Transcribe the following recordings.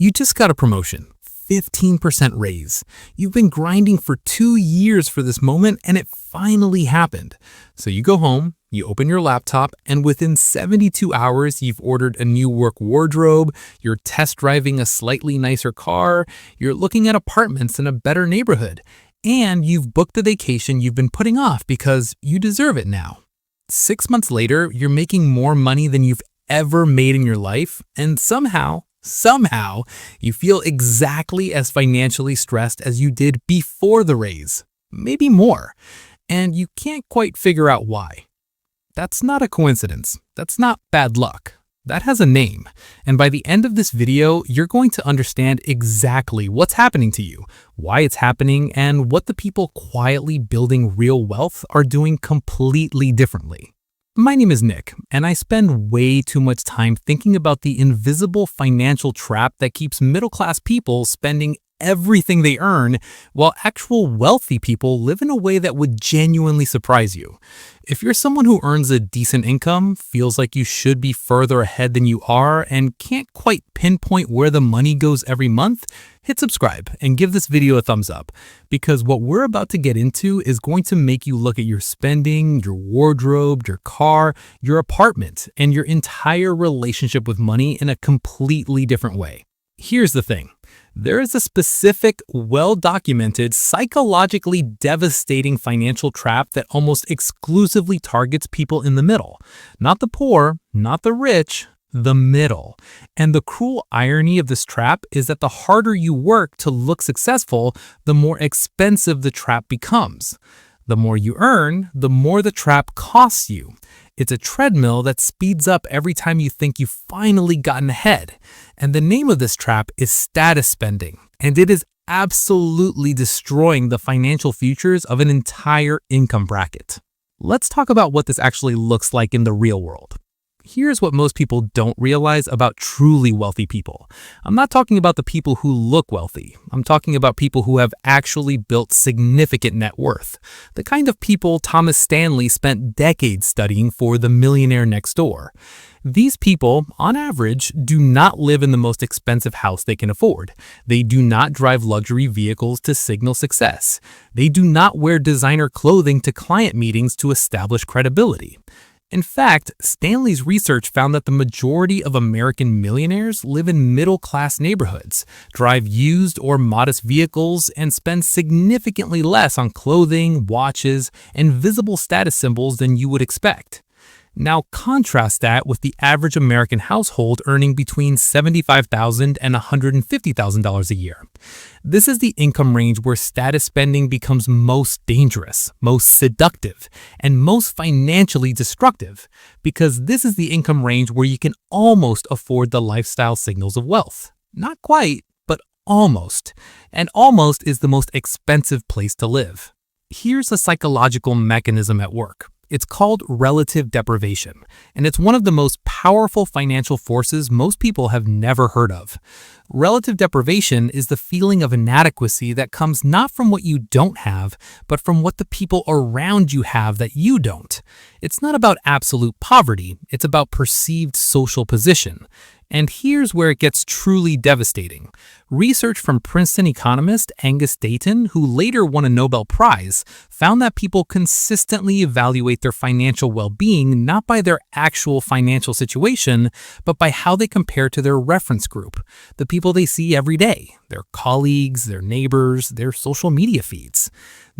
You just got a promotion, 15% raise. You've been grinding for 2 years for this moment and it finally happened. So you go home, you open your laptop, and within 72 hours, you've ordered a new work wardrobe, you're test driving a slightly nicer car, you're looking at apartments in a better neighborhood, and you've booked the vacation you've been putting off because you deserve it now. 6 months later, you're making more money than you've ever made in your life, and somehow, you feel exactly as financially stressed as you did before the raise, maybe more, and you can't quite figure out why. That's not a coincidence. That's not bad luck. That has a name, and by the end of this video, you're going to understand exactly what's happening to you, why it's happening, and what the people quietly building real wealth are doing completely differently. My name is Nick, and I spend way too much time thinking about the invisible financial trap that keeps middle-class people spending everything they earn, while actual wealthy people live in a way that would genuinely surprise you. If you're someone who earns a decent income, feels like you should be further ahead than you are, and can't quite pinpoint where the money goes every month, hit subscribe and give this video a thumbs up, because what we're about to get into is going to make you look at your spending, your wardrobe, your car, your apartment, and your entire relationship with money in a completely different way. Here's the thing. There is a specific, well-documented, psychologically devastating financial trap that almost exclusively targets people in the middle. Not the poor, not the rich, the middle. And the cruel irony of this trap is that the harder you work to look successful, the more expensive the trap becomes. The more you earn, the more the trap costs you. It's a treadmill that speeds up every time you think you've finally gotten ahead. And the name of this trap is status spending. And it is absolutely destroying the financial futures of an entire income bracket. Let's talk about what this actually looks like in the real world. Here's what most people don't realize about truly wealthy people. I'm not talking about the people who look wealthy. I'm talking about people who have actually built significant net worth. The kind of people Thomas Stanley spent decades studying for The Millionaire Next Door. These people, on average, do not live in the most expensive house they can afford. They do not drive luxury vehicles to signal success. They do not wear designer clothing to client meetings to establish credibility. In fact, Stanley's research found that the majority of American millionaires live in middle-class neighborhoods, drive used or modest vehicles, and spend significantly less on clothing, watches, and visible status symbols than you would expect. Now contrast that with the average American household earning between $75,000 and $150,000 a year. This is the income range where status spending becomes most dangerous, most seductive, and most financially destructive, because this is the income range where you can almost afford the lifestyle signals of wealth. Not quite, but almost. And almost is the most expensive place to live. Here's a psychological mechanism at work. It's called relative deprivation, and it's one of the most powerful financial forces most people have never heard of. Relative deprivation is the feeling of inadequacy that comes not from what you don't have, but from what the people around you have that you don't. It's not about absolute poverty, it's about perceived social position. And here's where it gets truly devastating. Research from Princeton economist Angus Deaton, who later won a Nobel Prize, found that people consistently evaluate their financial well-being not by their actual financial situation, but by how they compare to their reference group, the people they see every day, their colleagues, their neighbors, their social media feeds.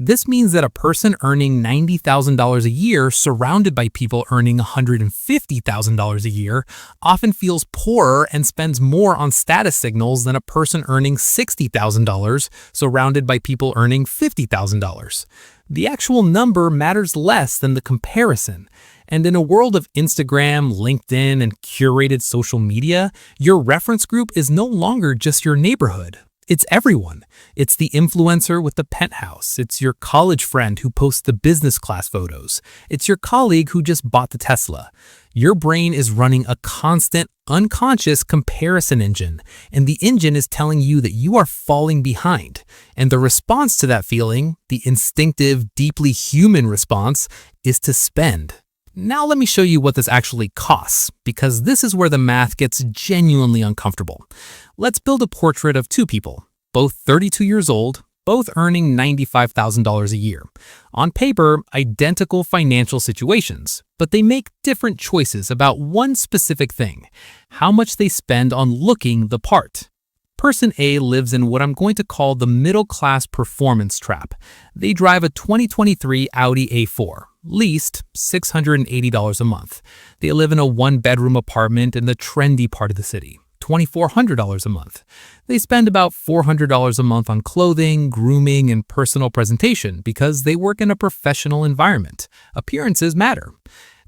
This means that a person earning $90,000 a year surrounded by people earning $150,000 a year often feels poorer and spends more on status signals than a person earning $60,000 surrounded by people earning $50,000. The actual number matters less than the comparison. And in a world of Instagram, LinkedIn, and curated social media, your reference group is no longer just your neighborhood. It's everyone. It's the influencer with the penthouse. It's your college friend who posts the business class photos. It's your colleague who just bought the Tesla. Your brain is running a constant, unconscious comparison engine, and the engine is telling you that you are falling behind. And the response to that feeling, the instinctive, deeply human response, is to spend. Now let me show you what this actually costs, because this is where the math gets genuinely uncomfortable. Let's build a portrait of two people, both 32 years old, both earning $95,000 a year. On paper, identical financial situations, but they make different choices about one specific thing: how much they spend on looking the part. Person A lives in what I'm going to call the middle-class performance trap. They drive a 2023 Audi A4, leased $680 a month. They live in a one-bedroom apartment in the trendy part of the city, $2,400 a month. They spend about $400 a month on clothing, grooming, and personal presentation because they work in a professional environment. Appearances matter.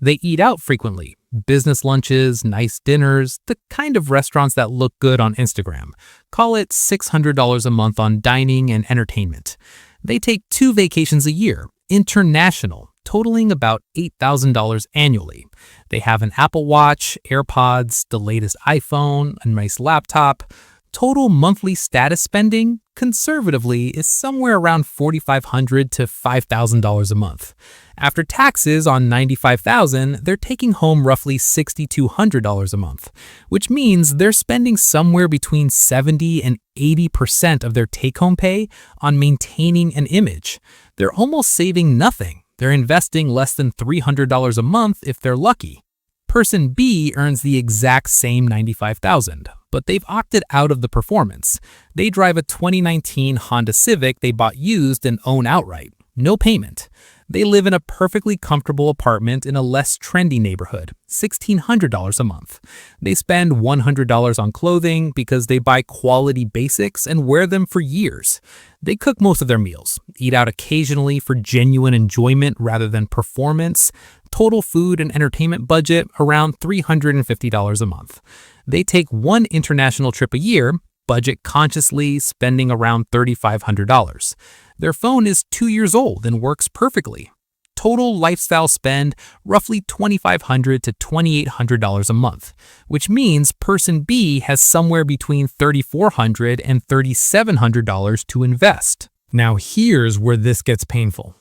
They eat out frequently, business lunches, nice dinners, the kind of restaurants that look good on Instagram. Call it $600 a month on dining and entertainment. They take 2 vacations a year, international, totaling about $8,000 annually. They have an Apple Watch, AirPods, the latest iPhone, a nice laptop. Total monthly status spending, conservatively, is somewhere around $4,500 to $5,000 a month. After taxes on $95,000, they're taking home roughly $6,200 a month, which means they're spending somewhere between 70 and 80% of their take-home pay on maintaining an image. They're almost saving nothing. They're investing less than $300 a month if they're lucky. Person B earns the exact same $95,000, but they've opted out of the performance. They drive a 2019 Honda Civic they bought used and own outright. No payment. They live in a perfectly comfortable apartment in a less trendy neighborhood, $1,600 a month. They spend $100 on clothing because they buy quality basics and wear them for years. They cook most of their meals, eat out occasionally for genuine enjoyment rather than performance. Total food and entertainment budget around $350 a month. They take 1 international trip a year, budget consciously, spending around $3,500. Their phone is 2 years old and works perfectly. Total lifestyle spend roughly $2,500 to $2,800 a month, which means person B has somewhere between $3,400 and $3,700 to invest. Now here's where this gets painful.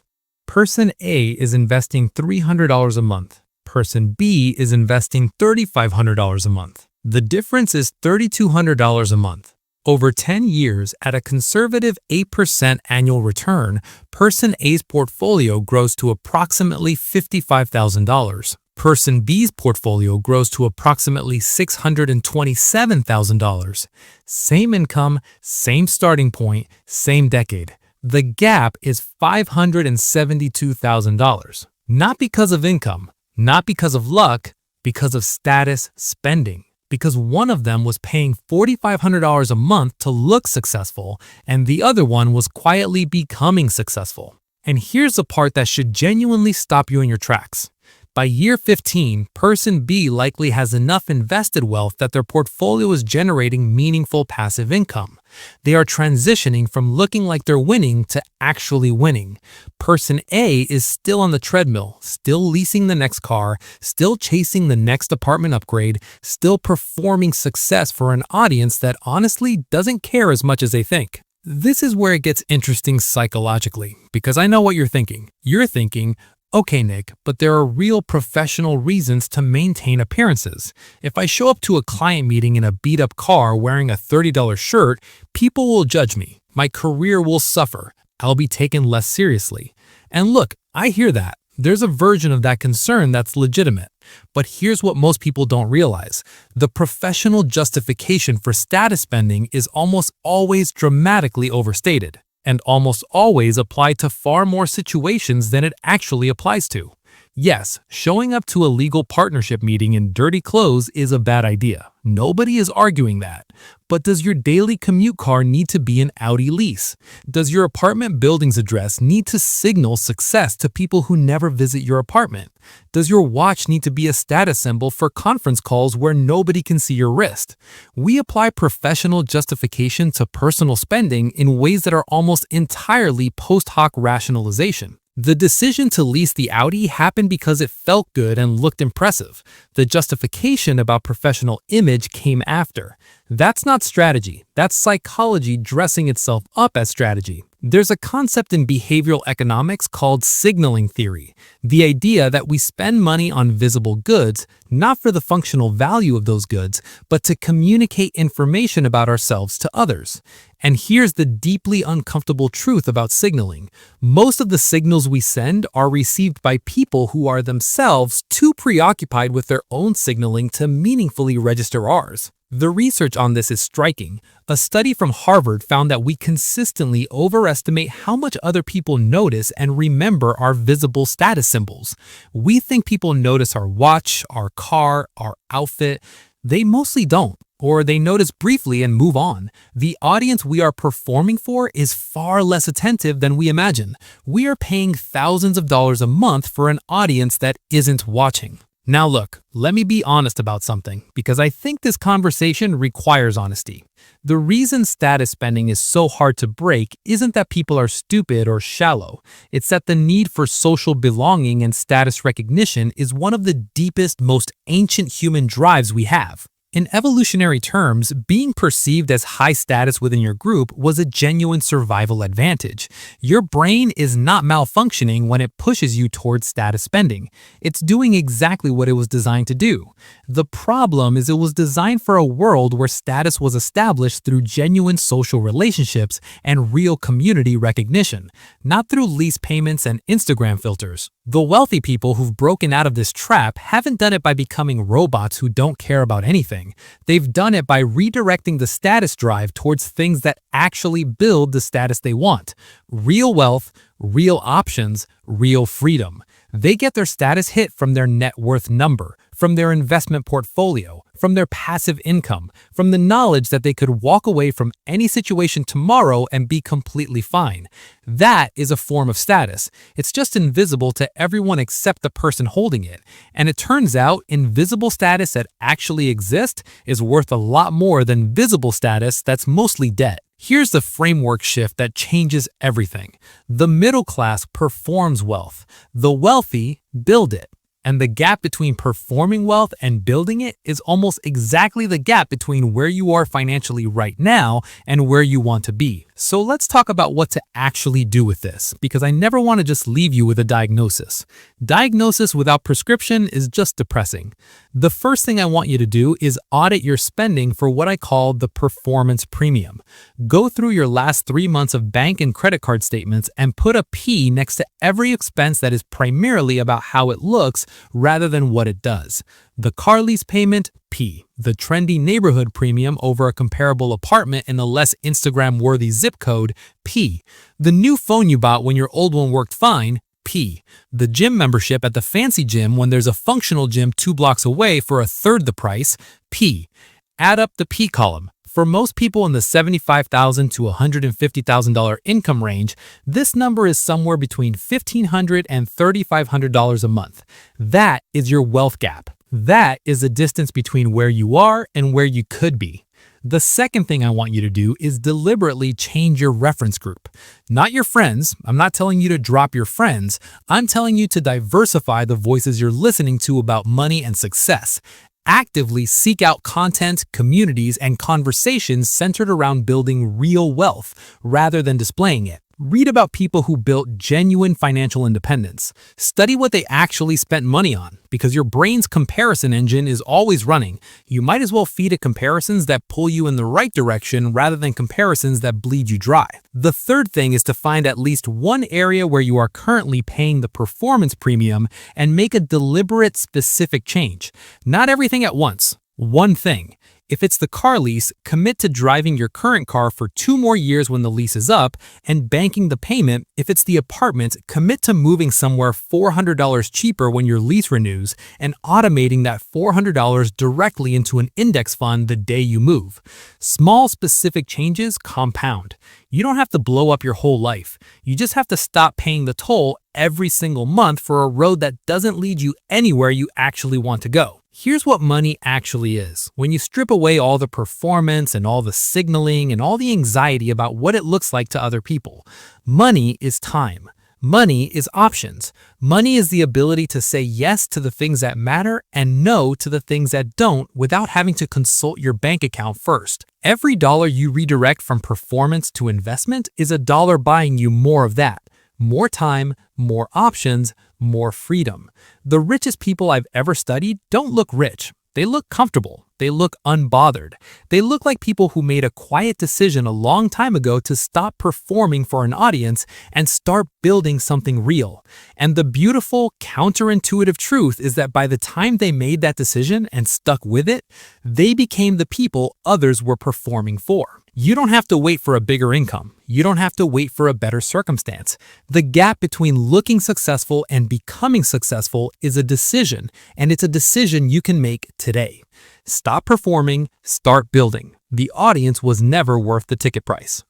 Person A is investing $300 a month. Person B is investing $3,500 a month. The difference is $3,200 a month. Over 10 years, at a conservative 8% annual return, Person A's portfolio grows to approximately $55,000. Person B's portfolio grows to approximately $627,000. Same income, same starting point, same decade. The gap is $572,000. Not because of income, not because of luck, because of status spending. Because one of them was paying $4,500 a month to look successful, and the other one was quietly becoming successful. And here's the part that should genuinely stop you in your tracks. By year 15, person B likely has enough invested wealth that their portfolio is generating meaningful passive income. They are transitioning from looking like they're winning to actually winning. Person A is still on the treadmill, still leasing the next car, still chasing the next apartment upgrade, still performing success for an audience that honestly doesn't care as much as they think. This is where it gets interesting psychologically, because I know what you're thinking. You're thinking, okay, Nick, but there are real professional reasons to maintain appearances. If I show up to a client meeting in a beat-up car wearing a $30 shirt, people will judge me. My career will suffer. I'll be taken less seriously. And look, I hear that. There's a version of that concern that's legitimate. But here's what most people don't realize. The professional justification for status spending is almost always dramatically overstated, and almost always applied to far more situations than it actually applies to. Yes, showing up to a legal partnership meeting in dirty clothes is a bad idea. Nobody is arguing that. But does your daily commute car need to be an Audi lease? Does your apartment building's address need to signal success to people who never visit your apartment? Does your watch need to be a status symbol for conference calls where nobody can see your wrist? We apply professional justification to personal spending in ways that are almost entirely post hoc rationalization. The decision to lease the Audi happened because it felt good and looked impressive. The justification about professional image came after. That's not strategy. That's psychology dressing itself up as strategy. There's a concept in behavioral economics called signaling theory, the idea that we spend money on visible goods, not for the functional value of those goods, but to communicate information about ourselves to others. And here's the deeply uncomfortable truth about signaling. Most of the signals we send are received by people who are themselves too preoccupied with their own signaling to meaningfully register ours. The research on this is striking. A study from Harvard found that we consistently overestimate how much other people notice and remember our visible status symbols. We think people notice our watch, our car, our outfit. They mostly don't, or they notice briefly and move on. The audience we are performing for is far less attentive than we imagine. We are paying thousands of dollars a month for an audience that isn't watching. Now look, let me be honest about something, because I think this conversation requires honesty. The reason status spending is so hard to break isn't that people are stupid or shallow. It's that the need for social belonging and status recognition is one of the deepest, most ancient human drives we have. In evolutionary terms, being perceived as high status within your group was a genuine survival advantage. Your brain is not malfunctioning when it pushes you towards status spending. It's doing exactly what it was designed to do. The problem is it was designed for a world where status was established through genuine social relationships and real community recognition, not through lease payments and Instagram filters. The wealthy people who've broken out of this trap haven't done it by becoming robots who don't care about anything. They've done it by redirecting the status drive towards things that actually build the status they want. Real wealth, real options, real freedom. They get their status hit from their net worth number, from their investment portfolio, from their passive income, from the knowledge that they could walk away from any situation tomorrow and be completely fine. That is a form of status. It's just invisible to everyone except the person holding it. And it turns out invisible status that actually exists is worth a lot more than visible status that's mostly debt. Here's the framework shift that changes everything. The middle class performs wealth. The wealthy build it. And the gap between performing wealth and building it is almost exactly the gap between where you are financially right now and where you want to be. So let's talk about what to actually do with this, because I never want to just leave you with a diagnosis. Diagnosis without prescription is just depressing. The first thing I want you to do is audit your spending for what I call the performance premium. Go through your last 3 months of bank and credit card statements and put a P next to every expense that is primarily about how it looks rather than what it does. The car lease payment, P. The trendy neighborhood premium over a comparable apartment in a less Instagram-worthy zip code, P. The new phone you bought when your old one worked fine, P. The gym membership at the fancy gym when there's a functional gym 2 blocks away for a third the price, P. Add up the P column. For most people in the $75,000 to $150,000 income range, this number is somewhere between $1,500 and $3,500 a month. That is your wealth gap. That is the distance between where you are and where you could be. The second thing I want you to do is deliberately change your reference group. Not your friends. I'm not telling you to drop your friends. I'm telling you to diversify the voices you're listening to about money and success. Actively seek out content, communities, and conversations centered around building real wealth rather than displaying it. Read about people who built genuine financial independence. Study what they actually spent money on, because your brain's comparison engine is always running. You might as well feed it comparisons that pull you in the right direction rather than comparisons that bleed you dry. The third thing is to find at least one area where you are currently paying the performance premium and make a deliberate, specific change. Not everything at once. One thing. If it's the car lease, commit to driving your current car for 2 more years when the lease is up and banking the payment. If it's the apartment, commit to moving somewhere $400 cheaper when your lease renews and automating that $400 directly into an index fund the day you move. Small, specific changes compound. You don't have to blow up your whole life. You just have to stop paying the toll every single month for a road that doesn't lead you anywhere you actually want to go. Here's what money actually is. When you strip away all the performance and all the signaling and all the anxiety about what it looks like to other people, money is time. Money is options. Money is the ability to say yes to the things that matter and no to the things that don't without having to consult your bank account first. Every dollar you redirect from performance to investment is a dollar buying you more of that. More time, more options, more freedom. The richest people I've ever studied don't look rich. They look comfortable. They look unbothered. They look like people who made a quiet decision a long time ago to stop performing for an audience and start building something real. And the beautiful, counterintuitive truth is that by the time they made that decision and stuck with it, they became the people others were performing for. You don't have to wait for a bigger income. You don't have to wait for a better circumstance. The gap between looking successful and becoming successful is a decision, and it's a decision you can make today. Stop performing, start building. The audience was never worth the ticket price.